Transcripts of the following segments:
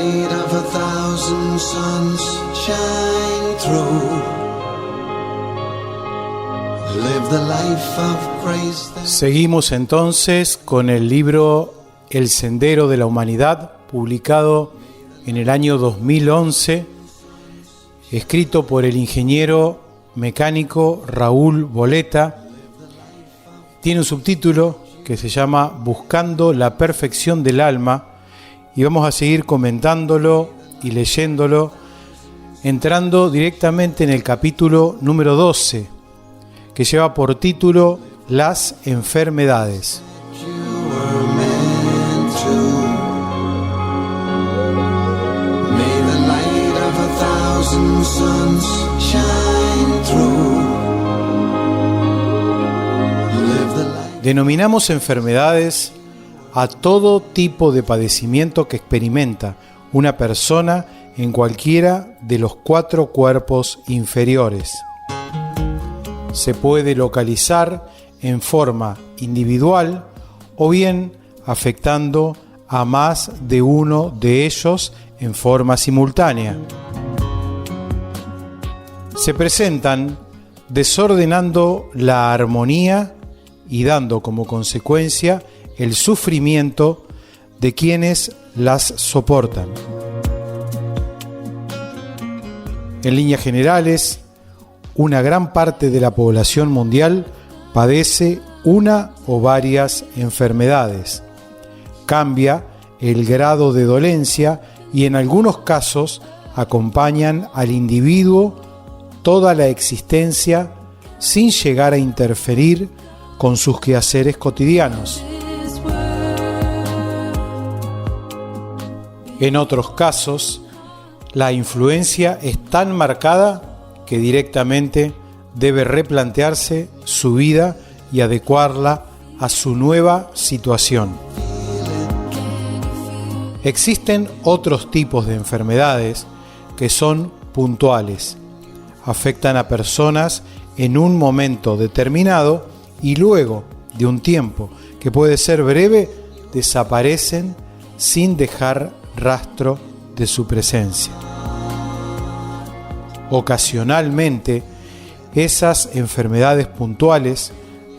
light of 1,000 suns shine through. Live the life of grace that... Seguimos entonces con el libro El Sendero de la Humanidad, publicado en el año 2011, escrito por el ingeniero mecánico Raúl Boleta. Tiene un subtítulo que se llama Buscando la perfección del alma, y vamos a seguir comentándolo y leyéndolo, entrando directamente en el capítulo número 12, que lleva por título Las enfermedades. Denominamos enfermedades a todo tipo de padecimiento que experimenta una persona en cualquiera de los 4 cuerpos inferiores. Se puede localizar en forma individual o bien afectando a más de uno de ellos en forma simultánea. Se presentan desordenando la armonía y dando como consecuencia el sufrimiento de quienes las soportan. En líneas generales, una gran parte de la población mundial padece una o varias enfermedades. Cambia el grado de dolencia y en algunos casos acompañan al individuo toda la existencia sin llegar a interferir con sus quehaceres cotidianos. En otros casos, la influencia es tan marcada que directamente debe replantearse su vida y adecuarla a su nueva situación. Existen otros tipos de enfermedades que son puntuales. Afectan a personas en un momento determinado y luego de un tiempo, que puede ser breve, desaparecen sin dejar rastro de su presencia. Ocasionalmente, esas enfermedades puntuales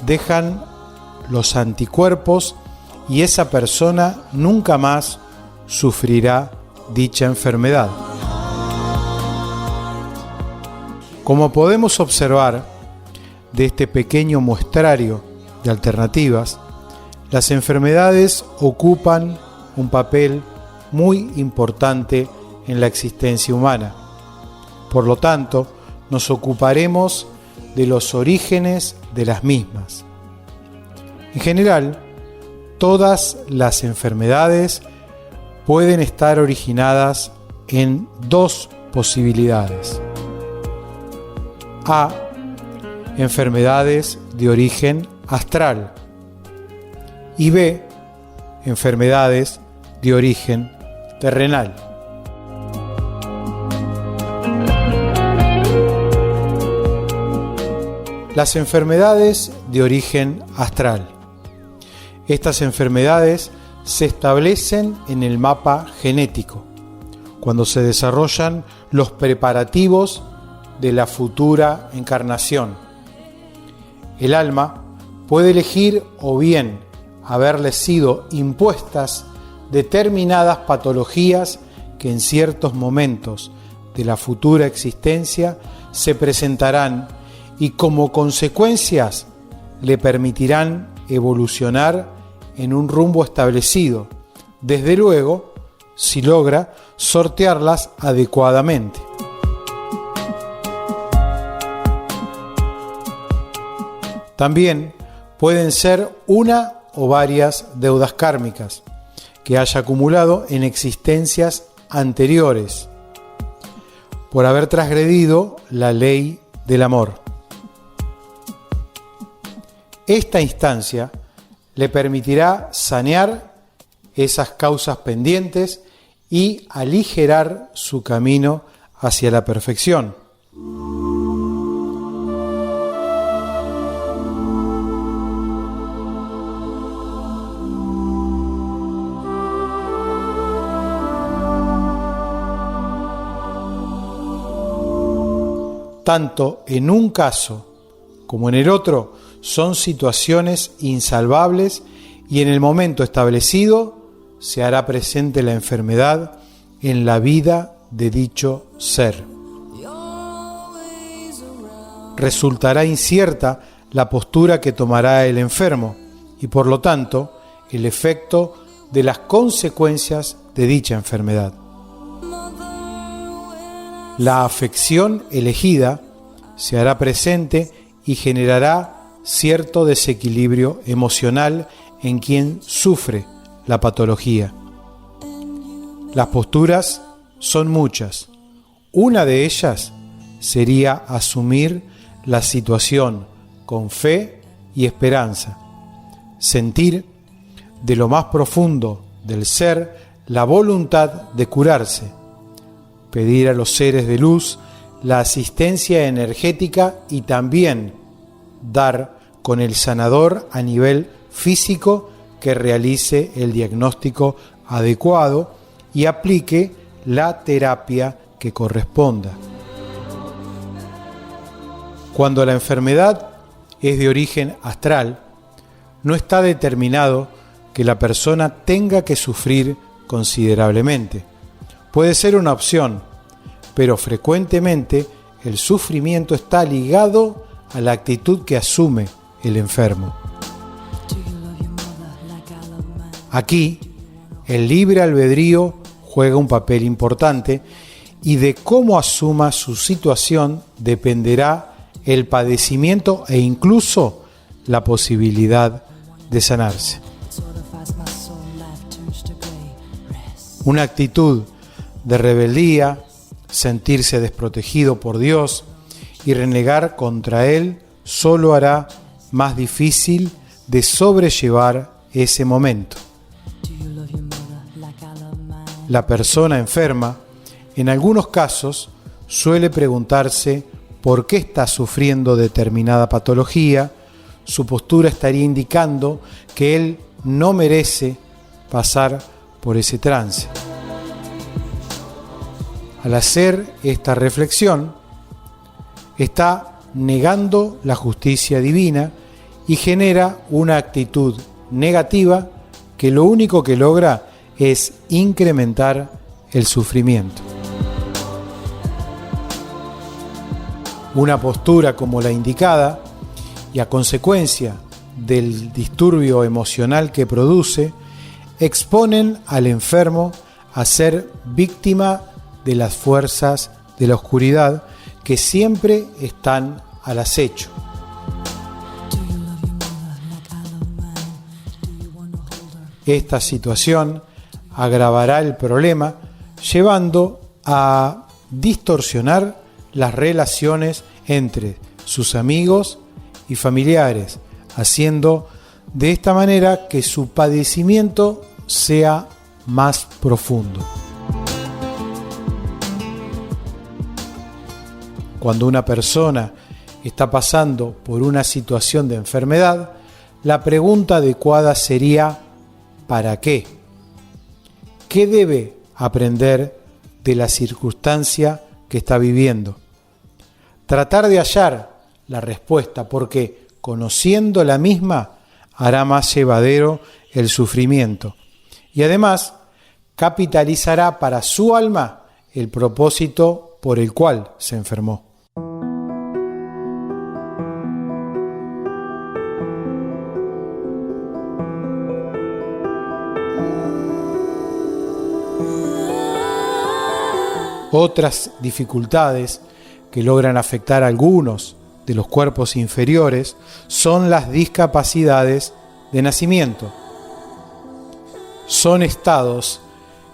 dejan los anticuerpos y esa persona nunca más sufrirá dicha enfermedad. Como podemos observar de este pequeño muestrario de alternativas, las enfermedades ocupan un papel muy importante en la existencia humana. Por lo tanto, nos ocuparemos de los orígenes de las mismas. En general, todas las enfermedades pueden estar originadas en 2 posibilidades. A. Enfermedades de origen astral. Y B. Enfermedades de origen terrenal. Las enfermedades de origen astral. Estas enfermedades se establecen en el mapa genético, cuando se desarrollan los preparativos de la futura encarnación. El alma puede elegir o bien haberle sido impuestas determinadas patologías que en ciertos momentos de la futura existencia se presentarán y como consecuencias le permitirán evolucionar en un rumbo establecido, desde luego si logra sortearlas adecuadamente. También pueden ser una o varias deudas kármicas que haya acumulado en existencias anteriores por haber transgredido la ley del amor. Esta instancia le permitirá sanear esas causas pendientes y aligerar su camino hacia la perfección. tanto en un caso como en el otro son situaciones insalvables y en el momento establecido se hará presente la enfermedad en la vida de dicho ser. Resultará incierta la postura que tomará el enfermo y por lo tanto el efecto de las consecuencias de dicha enfermedad. La afección elegida se hará presente y generará cierto desequilibrio emocional en quien sufre la patología. Las posturas son muchas. Una de ellas sería asumir la situación con fe y esperanza, sentir de lo más profundo del ser la voluntad de curarse, pedir a los seres de luz la asistencia energética y también dar con el sanador a nivel físico que realice el diagnóstico adecuado y aplique la terapia que corresponda. Cuando la enfermedad es de origen astral, no está determinado que la persona tenga que sufrir considerablemente. Puede ser una opción, pero frecuentemente el sufrimiento está ligado a la actitud que asume el enfermo. Aquí, el libre albedrío juega un papel importante y de cómo asuma su situación dependerá el padecimiento e incluso la posibilidad de sanarse. Una actitud de rebeldía, sentirse desprotegido por Dios y renegar contra Él solo hará más difícil de sobrellevar ese momento. La persona enferma, en algunos casos, suele preguntarse por qué está sufriendo determinada patología. Su postura estaría indicando que él no merece pasar por ese trance. Al hacer esta reflexión, está negando la justicia divina y genera una actitud negativa que lo único que logra es incrementar el sufrimiento. Una postura como la indicada y a consecuencia del disturbio emocional que produce, exponen al enfermo a ser víctima de las fuerzas de la oscuridad que siempre están al acecho. Esta situación agravará el problema, llevando a distorsionar las relaciones entre sus amigos y familiares, haciendo de esta manera que su padecimiento sea más profundo. Cuando una persona está pasando por una situación de enfermedad, la pregunta adecuada sería ¿para qué? ¿Qué debe aprender de la circunstancia que está viviendo? Tratar de hallar la respuesta, porque conociendo la misma hará más llevadero el sufrimiento y además capitalizará para su alma el propósito por el cual se enfermó. Otras dificultades que logran afectar a algunos de los cuerpos inferiores son las discapacidades de nacimiento. Son estados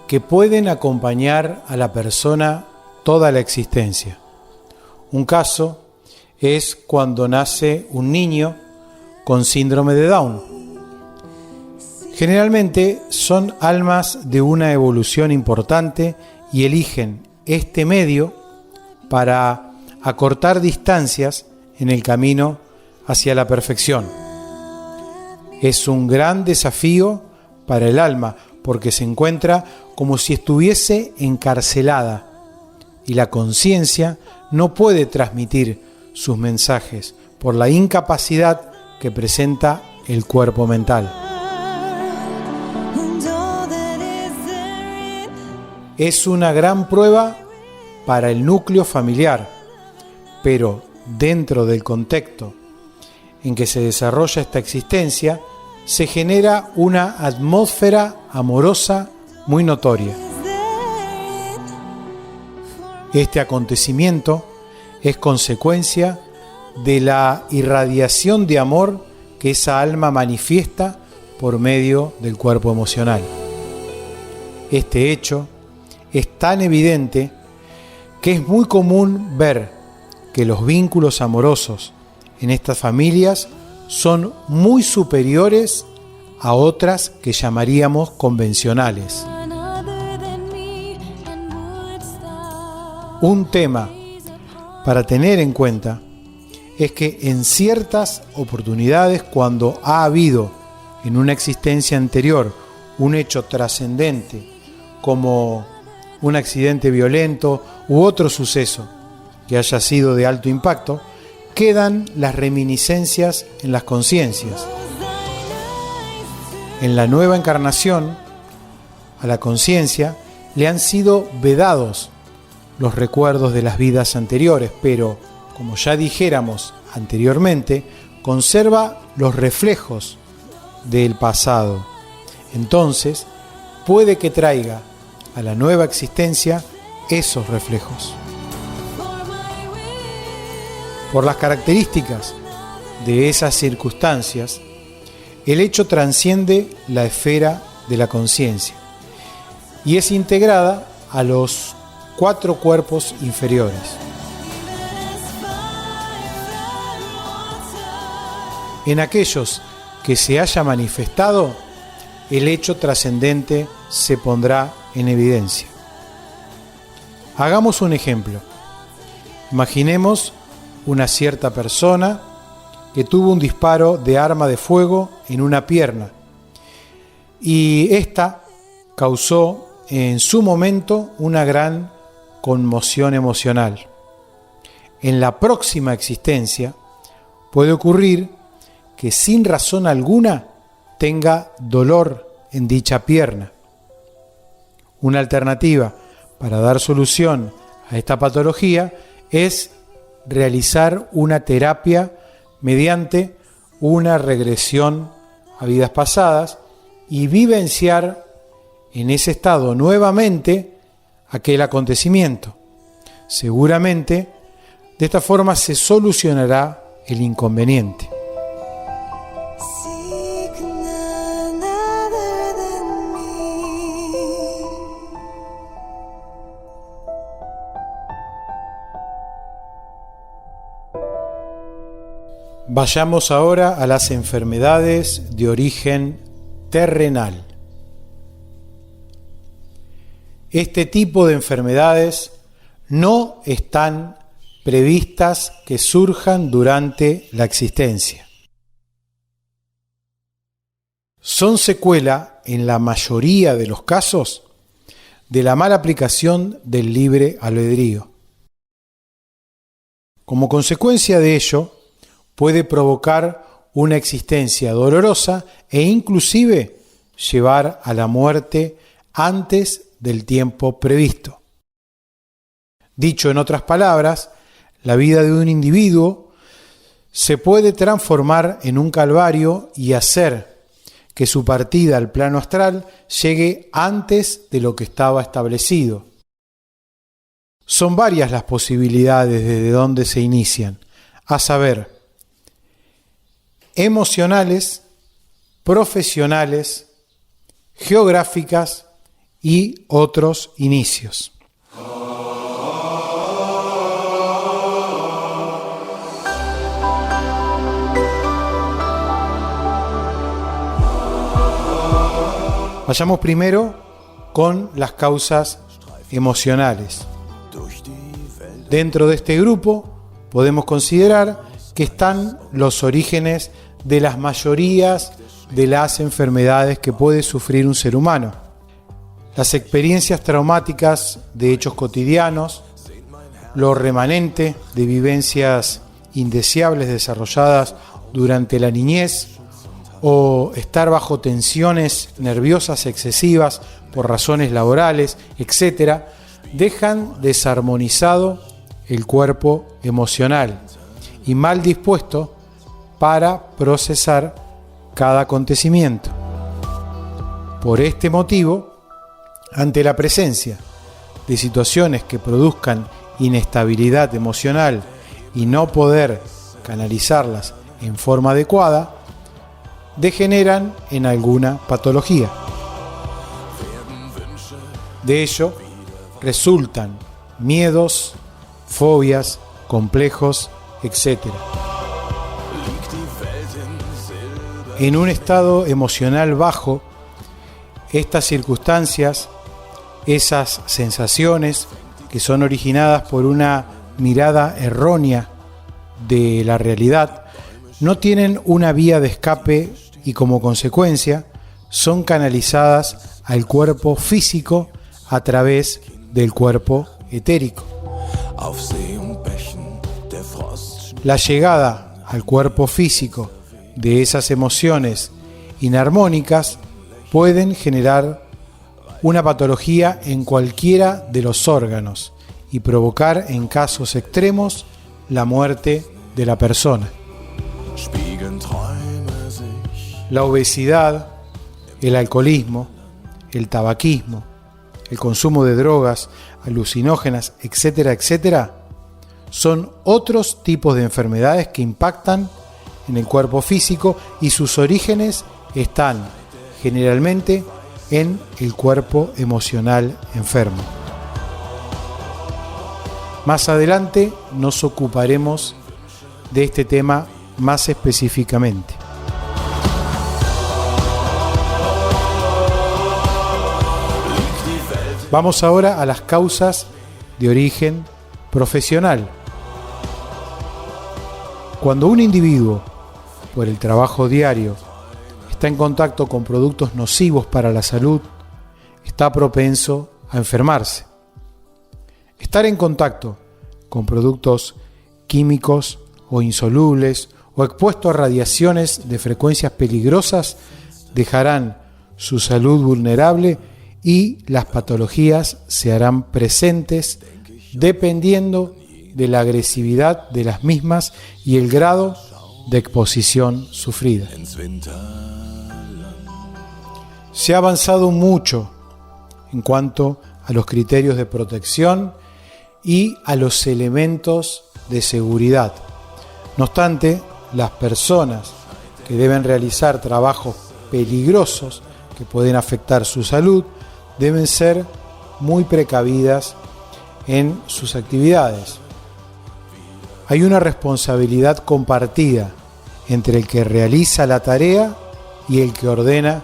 que pueden acompañar a la persona toda la existencia. Un caso es cuando nace un niño con síndrome de Down. Generalmente son almas de una evolución importante y eligen este medio para acortar distancias en el camino hacia la perfección. Es un gran desafío para el alma porque se encuentra como si estuviese encarcelada y la conciencia no puede transmitir sus mensajes por la incapacidad que presenta el cuerpo mental. Es una gran prueba para el núcleo familiar, pero dentro del contexto en que se desarrolla esta existencia, se genera una atmósfera amorosa muy notoria. Este acontecimiento es consecuencia de la irradiación de amor que esa alma manifiesta por medio del cuerpo emocional. Este hecho es tan evidente que es muy común ver que los vínculos amorosos en estas familias son muy superiores a otras que llamaríamos convencionales. Un tema para tener en cuenta es que en ciertas oportunidades, cuando ha habido en una existencia anterior un hecho trascendente como un accidente violento u otro suceso que haya sido de alto impacto, quedan las reminiscencias en las conciencias. En la nueva encarnación, a la conciencia le han sido vedados los recuerdos de las vidas anteriores, pero, como ya dijéramos anteriormente, conserva los reflejos del pasado. Entonces, puede que traiga a la nueva existencia esos reflejos. Por las características de esas circunstancias, el hecho trasciende la esfera de la conciencia y es integrada a los 4 cuerpos inferiores. En aquellos que se haya manifestado, el hecho trascendente se pondrá en evidencia. Hagamos un ejemplo. Imaginemos una cierta persona que tuvo un disparo de arma de fuego en una pierna y esta causó en su momento una gran conmoción emocional. En la próxima existencia puede ocurrir que sin razón alguna tenga dolor en dicha pierna. Una alternativa para dar solución a esta patología es realizar una terapia mediante una regresión a vidas pasadas y vivenciar en ese estado nuevamente aquel acontecimiento. Seguramente de esta forma se solucionará el inconveniente. Vayamos ahora a las enfermedades de origen terrenal. Este tipo de enfermedades no están previstas que surjan durante la existencia. Son secuela, en la mayoría de los casos, de la mala aplicación del libre albedrío. Como consecuencia de ello, puede provocar una existencia dolorosa e inclusive llevar a la muerte antes del tiempo previsto. Dicho en otras palabras, la vida de un individuo se puede transformar en un calvario y hacer que su partida al plano astral llegue antes de lo que estaba establecido. Son varias las posibilidades desde donde se inician, a saber, emocionales, profesionales, geográficas y otros inicios. Vayamos primero con las causas emocionales. Dentro de este grupo podemos considerar que están los orígenes de las mayorías de las enfermedades que puede sufrir un ser humano. Las experiencias traumáticas de hechos cotidianos, lo remanente de vivencias indeseables desarrolladas durante la niñez, o estar bajo tensiones nerviosas excesivas por razones laborales, etc., dejan desarmonizado el cuerpo emocional y mal dispuesto para procesar cada acontecimiento. Por este motivo, ante la presencia de situaciones que produzcan inestabilidad emocional y no poder canalizarlas en forma adecuada, degeneran en alguna patología. De ello resultan miedos, fobias, complejos, etc. En un estado emocional bajo, estas circunstancias, esas sensaciones que son originadas por una mirada errónea de la realidad, no tienen una vía de escape y como consecuencia son canalizadas al cuerpo físico a través del cuerpo etérico. La llegada al cuerpo físico de esas emociones inarmónicas pueden generar una patología en cualquiera de los órganos y provocar en casos extremos la muerte de la persona. La obesidad, el alcoholismo, el tabaquismo, el consumo de drogas, alucinógenas, etcétera, etcétera, son otros tipos de enfermedades que impactan en el cuerpo físico y sus orígenes están generalmente en el cuerpo emocional enfermo. Más adelante nos ocuparemos de este tema más específicamente. Vamos ahora a las causas de origen profesional. Cuando un individuo, por el trabajo diario, está en contacto con productos nocivos para la salud, está propenso a enfermarse. Estar en contacto con productos químicos o insolubles o expuesto a radiaciones de frecuencias peligrosas dejarán su salud vulnerable y las patologías se harán presentes dependiendo de la agresividad de las mismas y el grado de exposición sufrida. Se ha avanzado mucho en cuanto a los criterios de protección y a los elementos de seguridad. No obstante, las personas que deben realizar trabajos peligrosos que pueden afectar su salud deben ser muy precavidas en sus actividades. Hay una responsabilidad compartida entre el que realiza la tarea y el que ordena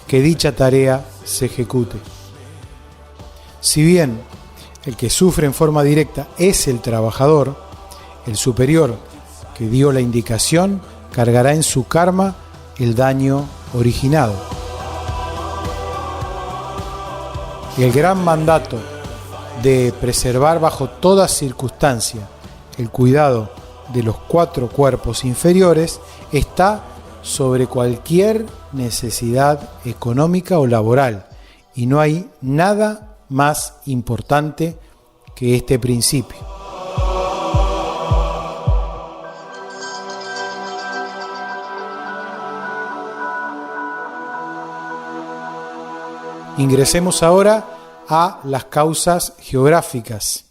que dicha tarea se ejecute. Si bien el que sufre en forma directa es el trabajador, el superior que dio la indicación cargará en su karma el daño originado. El gran mandato de preservar bajo toda circunstancia el cuidado de los 4 cuerpos inferiores está sobre cualquier necesidad económica o laboral, y no hay nada más importante que este principio. Ingresemos ahora a las causas geográficas.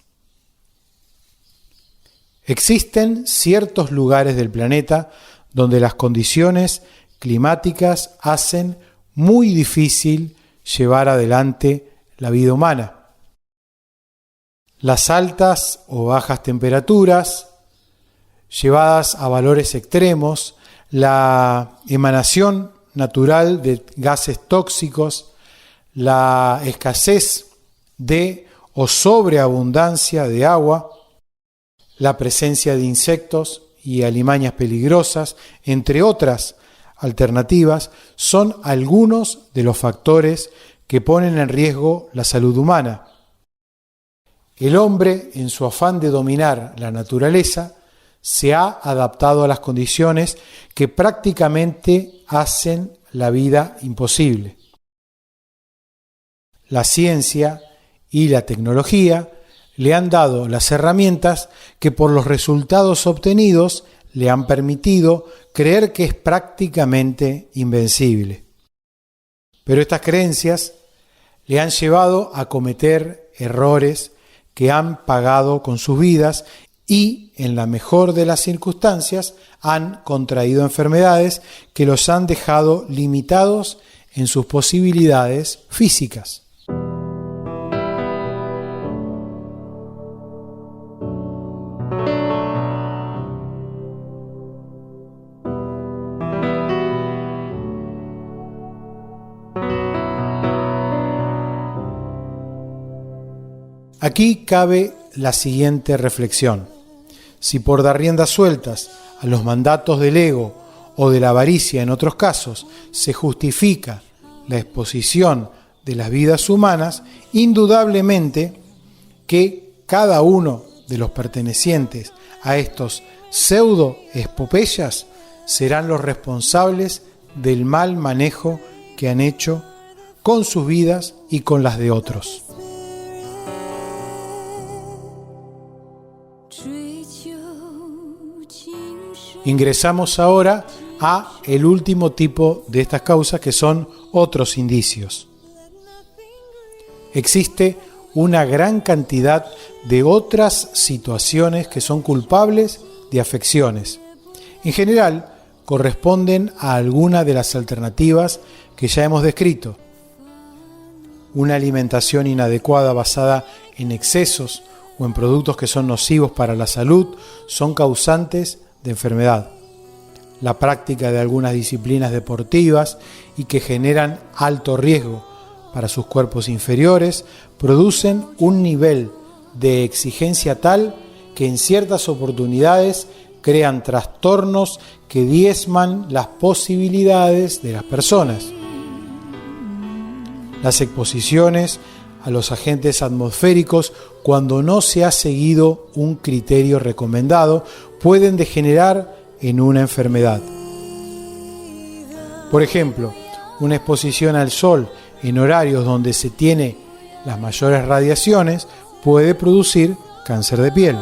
Existen ciertos lugares del planeta donde las condiciones climáticas hacen muy difícil llevar adelante la vida humana. Las altas o bajas temperaturas, llevadas a valores extremos, la emanación natural de gases tóxicos, la escasez de o sobreabundancia de agua, la presencia de insectos y alimañas peligrosas, entre otras alternativas, son algunos de los factores que ponen en riesgo la salud humana. El hombre, en su afán de dominar la naturaleza, se ha adaptado a las condiciones que prácticamente hacen la vida imposible. La ciencia y la tecnología le han dado las herramientas que por los resultados obtenidos le han permitido creer que es prácticamente invencible. Pero estas creencias le han llevado a cometer errores que han pagado con sus vidas y, en la mejor de las circunstancias, han contraído enfermedades que los han dejado limitados en sus posibilidades físicas. Aquí cabe la siguiente reflexión. Si por dar riendas sueltas a los mandatos del ego o de la avaricia en otros casos se justifica la exposición de las vidas humanas, indudablemente que cada uno de los pertenecientes a estos pseudo-epopeyas serán los responsables del mal manejo que han hecho con sus vidas y con las de otros. Ingresamos ahora a el último tipo de estas causas, que son otros indicios. Existe una gran cantidad de otras situaciones que son culpables de afecciones. En general, corresponden a alguna de las alternativas que ya hemos descrito. Una alimentación inadecuada basada en excesos o en productos que son nocivos para la salud son causantes de enfermedad. La práctica de algunas disciplinas deportivas y que generan alto riesgo para sus cuerpos inferiores producen un nivel de exigencia tal que en ciertas oportunidades crean trastornos que diezman las posibilidades de las personas. Las exposiciones a los agentes atmosféricos, cuando no se ha seguido un criterio recomendado, pueden degenerar en una enfermedad. Por ejemplo, una exposición al sol en horarios donde se tiene las mayores radiaciones puede producir cáncer de piel.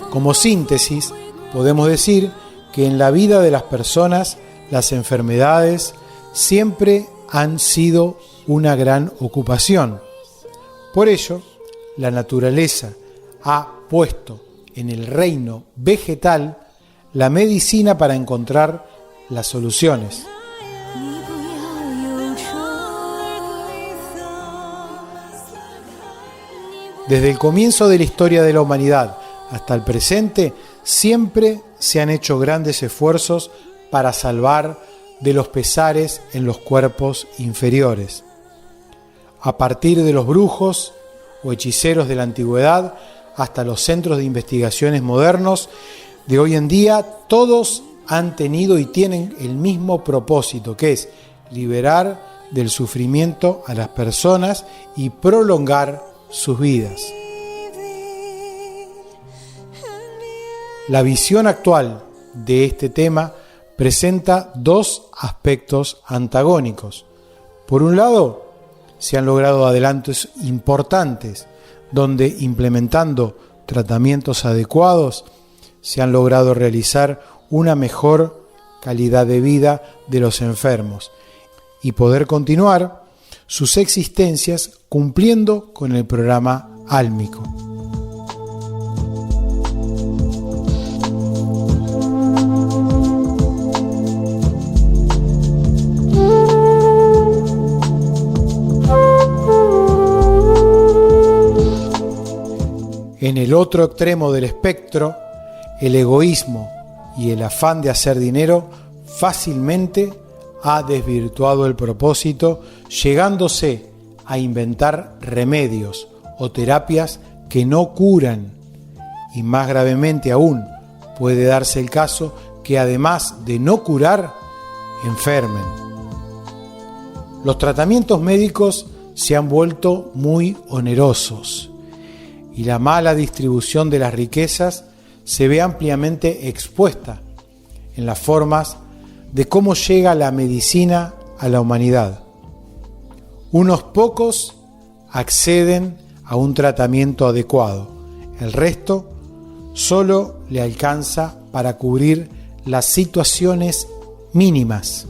Como síntesis, podemos decir que en la vida de las personas las enfermedades siempre han sido una gran ocupación. Por ello, la naturaleza ha puesto en el reino vegetal la medicina para encontrar las soluciones. Desde el comienzo de la historia de la humanidad hasta el presente, siempre se han hecho grandes esfuerzos para salvar de los pesares en los cuerpos inferiores. A partir de los brujos o hechiceros de la antigüedad hasta los centros de investigaciones modernos de hoy en día, todos han tenido y tienen el mismo propósito, que es liberar del sufrimiento a las personas y prolongar sus vidas. La visión actual de este tema presenta dos aspectos antagónicos. Por un lado, se han logrado adelantos importantes, donde implementando tratamientos adecuados, se han logrado realizar una mejor calidad de vida de los enfermos y poder continuar sus existencias cumpliendo con el programa álmico. En el otro extremo del espectro, el egoísmo y el afán de hacer dinero fácilmente ha desvirtuado el propósito, llegándose a inventar remedios o terapias que no curan, y más gravemente aún puede darse el caso que además de no curar, enfermen. Los tratamientos médicos se han vuelto muy onerosos y la mala distribución de las riquezas se ve ampliamente expuesta en las formas de cómo llega la medicina a la humanidad. Unos pocos acceden a un tratamiento adecuado, el resto solo le alcanza para cubrir las situaciones mínimas.